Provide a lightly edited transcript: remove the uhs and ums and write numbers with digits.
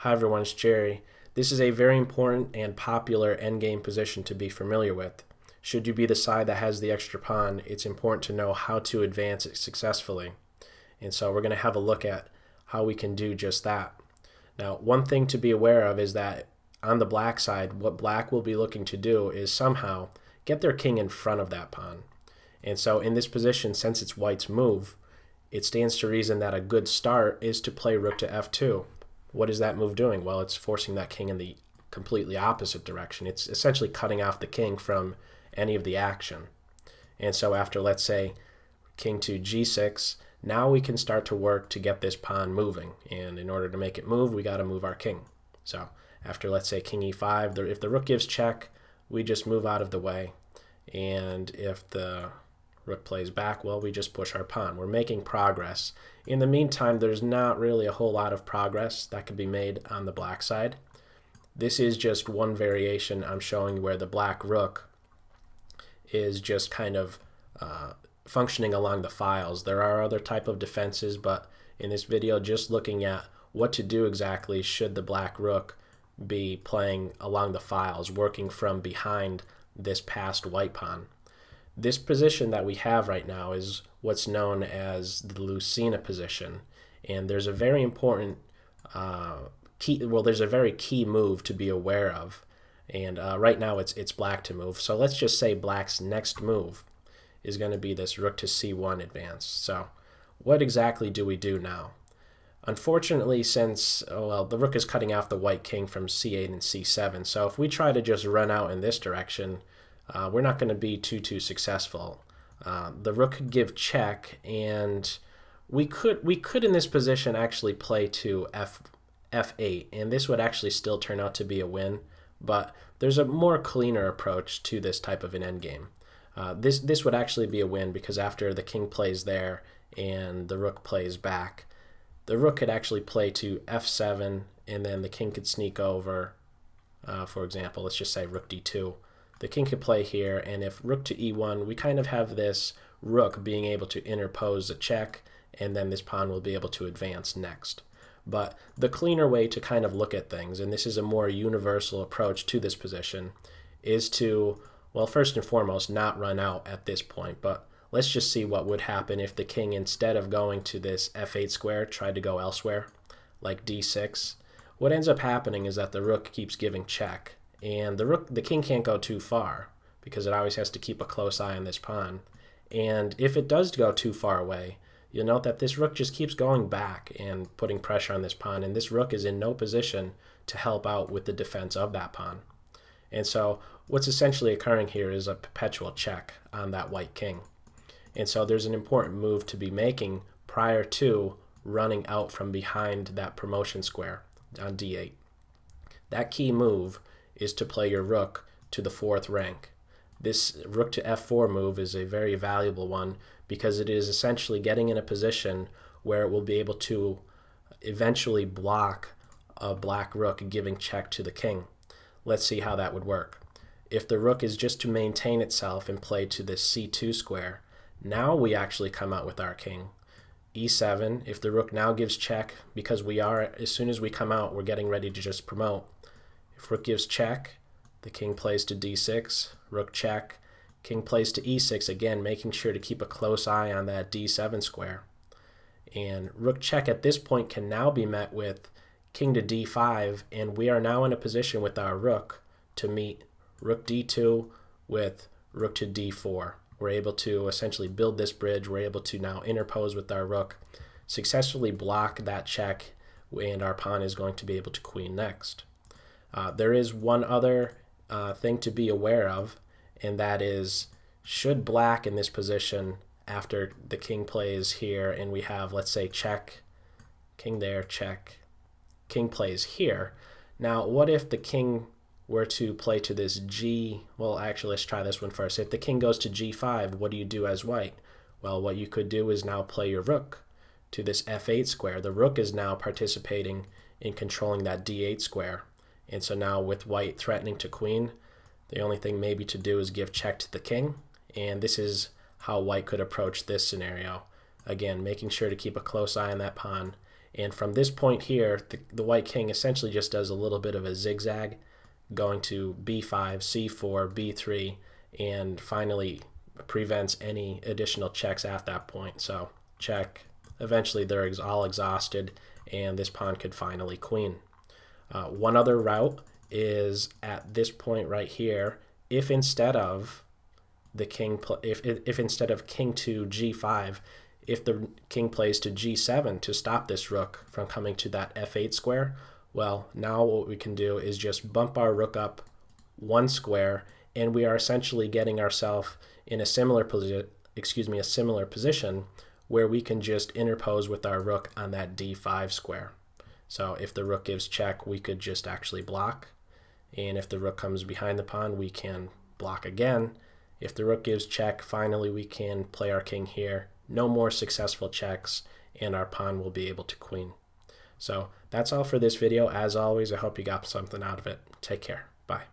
Hi everyone, it's Jerry. This is a very important and popular endgame position to be familiar with. Should you be the side that has the extra pawn, it's important to know how to advance it successfully. And so we're going to have a look at how we can do just that. Now, one thing to be aware of is that on the black side, what black will be looking to do is somehow get their king in front of that pawn. And so in this position, since it's white's move, it stands to reason that a good start is to play rook to f2. What is that move doing? Well, it's forcing that king in the completely opposite direction. It's essentially cutting off the king from any of the action. And so after, let's say, king to g6, now we can start to work to get this pawn moving. And in order to make it move, we got to move our king. So after, let's say, king e5, if the rook gives check, we just move out of the way. And if the rook plays back, well, we just push our pawn. We're making progress. In the meantime, there's not really a whole lot of progress that could be made on the black side. This is just one variation I'm showing where the black rook is just kind of functioning along the files. There are other type of defenses, but in this video, just looking at what to do exactly should the black rook be playing along the files, working from behind this passed white pawn. This position that we have right now is what's known as the Lucena position, and there's a very important there's a very key move to be aware of, and right now it's black to move. So let's just say black's next move is going to be this rook to c1 advance. So what exactly do we do now? Unfortunately, since the rook is cutting off the white king from c8 and c7, so if we try to just run out in this direction, we're not going to be too successful. The rook could give check, and we could in this position actually play to f8, and this would actually still turn out to be a win. But there's a more cleaner approach to this type of an endgame. This would actually be a win because after the king plays there and the rook plays back, the rook could actually play to f7, and then the king could sneak over. For example, let's just say rook d2. The king could play here, and if rook to e1, we kind of have this rook being able to interpose a check, and then this pawn will be able to advance next. But the cleaner way to kind of look at things, and this is a more universal approach to this position, is to, well, first and foremost, not run out at this point. But let's just see what would happen if the king, instead of going to this f8 square, tried to go elsewhere, like d6. What ends up happening is that the rook keeps giving check, and the king can't go too far because it always has to keep a close eye on this pawn. And if it does go too far away, you'll note that this rook just keeps going back and putting pressure on this pawn, and this rook is in no position to help out with the defense of that pawn. And so what's essentially occurring here is a perpetual check on that white king. And so there's an important move to be making prior to running out from behind that promotion square on d8. That key move is to play your rook to the 4th rank. This rook to f4 move is a very valuable one because it is essentially getting in a position where it will be able to eventually block a black rook giving check to the king. Let's see how that would work. If the rook is just to maintain itself and play to this c2 square, now we actually come out with our king. e7, if the rook now gives check, because as soon as we come out, we're getting ready to just promote. If rook gives check, the king plays to d6, rook check, king plays to e6, again making sure to keep a close eye on that d7 square. And rook check at this point can now be met with king to d5, and we are now in a position with our rook to meet rook d2 with rook to d4. We're able to essentially build this bridge. We're able to now interpose with our rook, successfully block that check, and our pawn is going to be able to queen next. There is one other thing to be aware of, and that is, should black in this position, after the king plays here and we have, let's say, check, king there, check, king plays here. Now, what if the king were to play to this actually, let's try this one first. If the king goes to g5, what do you do as white? Well, what you could do is now play your rook to this f8 square. The rook is now participating in controlling that d8 square. And so now with white threatening to queen, the only thing maybe to do is give check to the king. And this is how white could approach this scenario. Again, making sure to keep a close eye on that pawn And from this point here, the white king essentially just does a little bit of a zigzag, going to b5, c4, b3, and finally prevents any additional checks at that point. So check. Eventually they're all exhausted, and this pawn could finally queen. One other route is at this point right here, if instead of the king, if instead of king to g5, if the king plays to g7 to stop this rook from coming to that f8 square, well, now what we can do is just bump our rook up one square, and we are essentially getting ourselves in a similar position where we can just interpose with our rook on that d5 square. So if the rook gives check, we could just actually block, and if the rook comes behind the pawn, we can block again. If the rook gives check, finally we can play our king here. No more successful checks, and our pawn will be able to queen. So that's all for this video. As always, I hope you got something out of it. Take care. Bye.